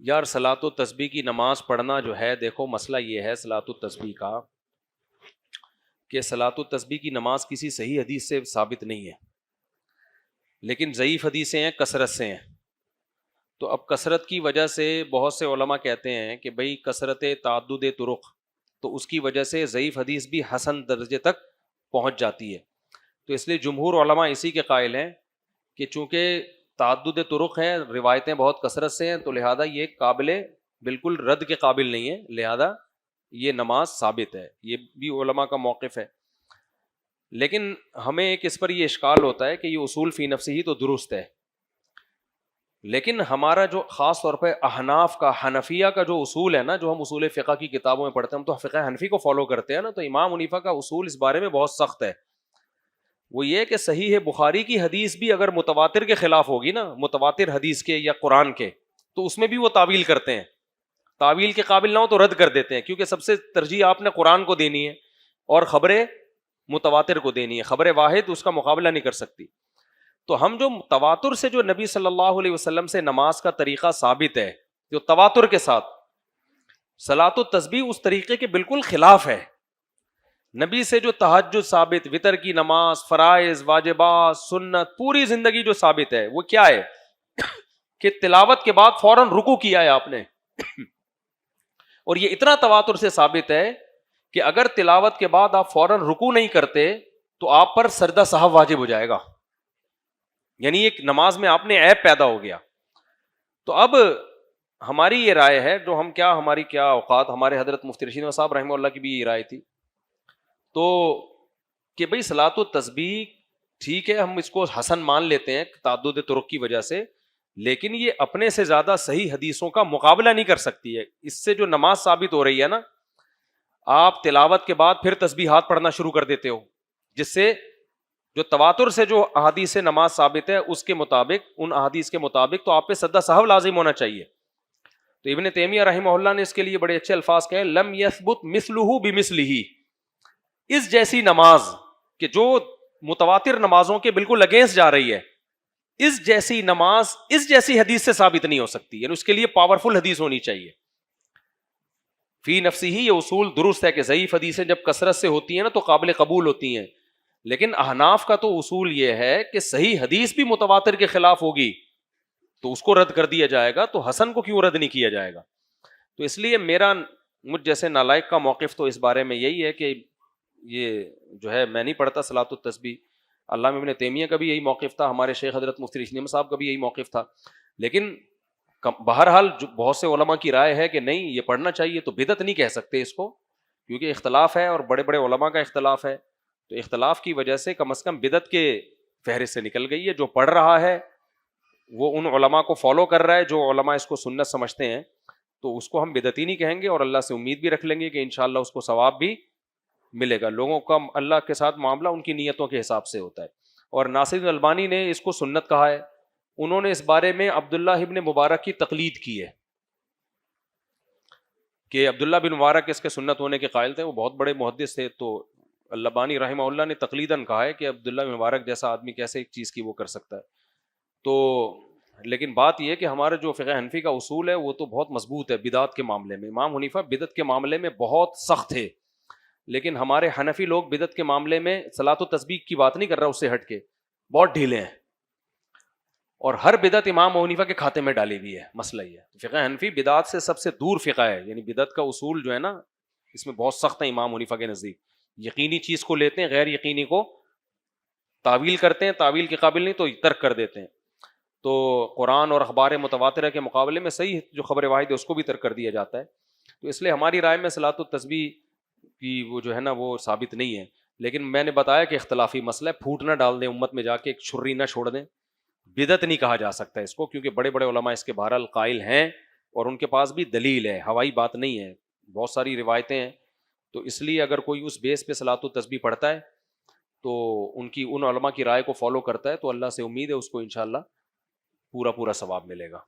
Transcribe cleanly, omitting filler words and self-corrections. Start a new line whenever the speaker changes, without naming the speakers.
یار صلاۃ و تسبیح کی نماز پڑھنا جو ہے، دیکھو مسئلہ یہ ہے صلاۃ و تسبیح کا کہ صلاۃ و تسبیح کی نماز کسی صحیح حدیث سے ثابت نہیں ہے، لیکن ضعیف حدیثیں ہیں، کثرت سے ہیں. تو اب کثرت کی وجہ سے بہت سے علماء کہتے ہیں کہ بھئی کثرت تعدد طرق، تو اس کی وجہ سے ضعیف حدیث بھی حسن درجے تک پہنچ جاتی ہے. تو اس لیے جمہور علماء اسی کے قائل ہیں کہ چونکہ تعدد طرق ہیں، روایتیں بہت کثرت سے ہیں، تو لہذا یہ قابل بالکل رد کے قابل نہیں ہے، لہذا یہ نماز ثابت ہے. یہ بھی علماء کا موقف ہے. لیکن ہمیں ایک اس پر یہ اشکال ہوتا ہے کہ یہ اصول فی نفسی ہی تو درست ہے، لیکن ہمارا جو خاص طور پہ احناف کا، حنفیہ کا جو اصول ہے نا، جو ہم اصول فقہ کی کتابوں میں پڑھتے ہیں، ہم تو فقہ حنفی کو فالو کرتے ہیں نا، تو امام حنیفہ کا اصول اس بارے میں بہت سخت ہے. وہ یہ کہ صحیح ہے بخاری کی حدیث بھی اگر متواتر کے خلاف ہوگی نا، متواتر حدیث کے یا قرآن کے، تو اس میں بھی وہ تعویل کرتے ہیں. تعویل کے قابل نہ ہو تو رد کر دیتے ہیں، کیونکہ سب سے ترجیح آپ نے قرآن کو دینی ہے اور خبریں متواتر کو دینی ہے. خبر واحد اس کا مقابلہ نہیں کر سکتی. تو ہم جو تواتر سے، جو نبی صلی اللہ علیہ وسلم سے نماز کا طریقہ ثابت ہے، جو تواتر کے ساتھ، صلاۃ و تسبیح اس طریقے کے بالکل خلاف ہے. نبی سے جو تہجد ثابت، وتر کی نماز، فرائض، واجبات، سنت، پوری زندگی جو ثابت ہے، وہ کیا ہے کہ تلاوت کے بعد فوراً رکوع کیا ہے آپ نے. اور یہ اتنا تواتر سے ثابت ہے کہ اگر تلاوت کے بعد آپ فوراً رکوع نہیں کرتے تو آپ پر سجدہ سہو واجب ہو جائے گا، یعنی ایک نماز میں آپ نے عیب پیدا ہو گیا. تو اب ہماری یہ رائے ہے، جو ہم کیا، ہماری کیا اوقات، ہمارے حضرت مفتی رشید صاحب رحمہ اللہ کی بھی یہ رائے تھی، تو کہ بھئی صلاۃ و تسبیح ٹھیک ہے، ہم اس کو حسن مان لیتے ہیں تعدد طرق کی وجہ سے، لیکن یہ اپنے سے زیادہ صحیح حدیثوں کا مقابلہ نہیں کر سکتی ہے. اس سے جو نماز ثابت ہو رہی ہے نا، آپ تلاوت کے بعد پھر تسبیحات پڑھنا شروع کر دیتے ہو، جس سے جو تواتر سے جو احادیث سے نماز ثابت ہے اس کے مطابق، ان احادیث کے مطابق تو آپ پہ سجدہ سہو لازم ہونا چاہیے. تو ابن تیمیہ رحمہ اللہ نے اس کے لیے بڑے اچھے الفاظ کہے، لم یثبت مثلہ بمثلہ، اس جیسی نماز کہ جو متواتر نمازوں کے بالکل اگینسٹ جا رہی ہے، اس جیسی نماز اس جیسی حدیث سے ثابت نہیں ہو سکتی، یعنی اس کے لیے پاورفل حدیث ہونی چاہیے. فی نفسی ہی یہ اصول درست ہے کہ ضعیف حدیثیں جب کثرت سے ہوتی ہیں نا تو قابل قبول ہوتی ہیں، لیکن احناف کا تو اصول یہ ہے کہ صحیح حدیث بھی متواتر کے خلاف ہوگی تو اس کو رد کر دیا جائے گا، تو حسن کو کیوں رد نہیں کیا جائے گا. تو اس لیے مجھ جیسے نالائق کا موقف تو اس بارے میں یہی ہے کہ یہ جو ہے، میں نہیں پڑھتا صلاۃ التسبیح. علامہ ابن تیمیہ کا بھی یہی موقف تھا، ہمارے شیخ حضرت مفتی رشید احمد صاحب کا بھی یہی موقف تھا. لیکن بہرحال بہت سے علماء کی رائے ہے کہ نہیں، یہ پڑھنا چاہیے. تو بدعت نہیں کہہ سکتے اس کو، کیونکہ اختلاف ہے اور بڑے بڑے علماء کا اختلاف ہے. تو اختلاف کی وجہ سے کم از کم بدعت کے فہرست سے نکل گئی ہے. جو پڑھ رہا ہے وہ ان علماء کو فالو کر رہا ہے، جو علماء اس کو سنت سمجھتے ہیں، تو اس کو ہم بدعتی نہیں کہیں گے، اور اللہ سے امید بھی رکھ لیں گے کہ انشاءاللہ اس کو ثواب بھی ملے گا. لوگوں کا اللہ کے ساتھ معاملہ ان کی نیتوں کے حساب سے ہوتا ہے. اور ناصر البانی نے اس کو سنت کہا ہے. انہوں نے اس بارے میں عبداللہ ابن مبارک کی تقلید کی ہے کہ عبداللہ بن مبارک اس کے سنت ہونے کے قائل تھے، وہ بہت بڑے محدث تھے. تو البانی رحمہ اللہ نے تقلیداً کہا ہے کہ عبداللہ بن مبارک جیسا آدمی کیسے ایک چیز کی وہ کر سکتا ہے. تو لیکن بات یہ ہے کہ ہمارا جو فقہ حنفی کا اصول ہے وہ تو بہت مضبوط ہے بدعت کے معاملے میں. امام حنیفہ بدعت کے معاملے میں بہت سخت تھے، لیکن ہمارے حنفی لوگ بدعت کے معاملے میں صلاۃ و تسبیح کی بات نہیں کر رہا، اس سے ہٹ کے بہت ڈھیلے ہیں، اور ہر بدعت امام حنیفہ کے کھاتے میں ڈالی ہوئی ہے. مسئلہ یہ ہے فقہ حنفی بدعت سے سب سے دور فقہ ہے، یعنی بدعت کا اصول جو ہے نا اس میں بہت سخت ہے امام حنیفہ کے نزدیک. یقینی چیز کو لیتے ہیں، غیر یقینی کو تعویل کرتے ہیں، تعویل کے قابل نہیں تو ترک کر دیتے ہیں. تو قرآن اور اخبار متواترہ کے مقابلے میں صحیح جو خبر واحد ہے اس کو بھی ترک کر دیا جاتا ہے. تو اس لیے ہماری رائے میں صلاۃ التسبیح کی وہ جو ہے نا وہ ثابت نہیں ہے. لیکن میں نے بتایا کہ اختلافی مسئلہ ہے، پھوٹ نہ ڈال دیں امت میں جا کے، ایک چھری نہ چھوڑ دیں. بدعت نہیں کہا جا سکتا اس کو، کیونکہ بڑے بڑے علماء اس کے بہرحال قائل ہیں اور ان کے پاس بھی دلیل ہے، ہوائی بات نہیں ہے، بہت ساری روایتیں ہیں. تو اس لیے اگر کوئی اس بیس پہ صلاۃ التسبیح پڑھتا ہے تو ان علماء کی رائے کو فالو کرتا ہے تو اللہ سے امید ہے اس کو انشاءاللہ پورا ثواب ملے گا.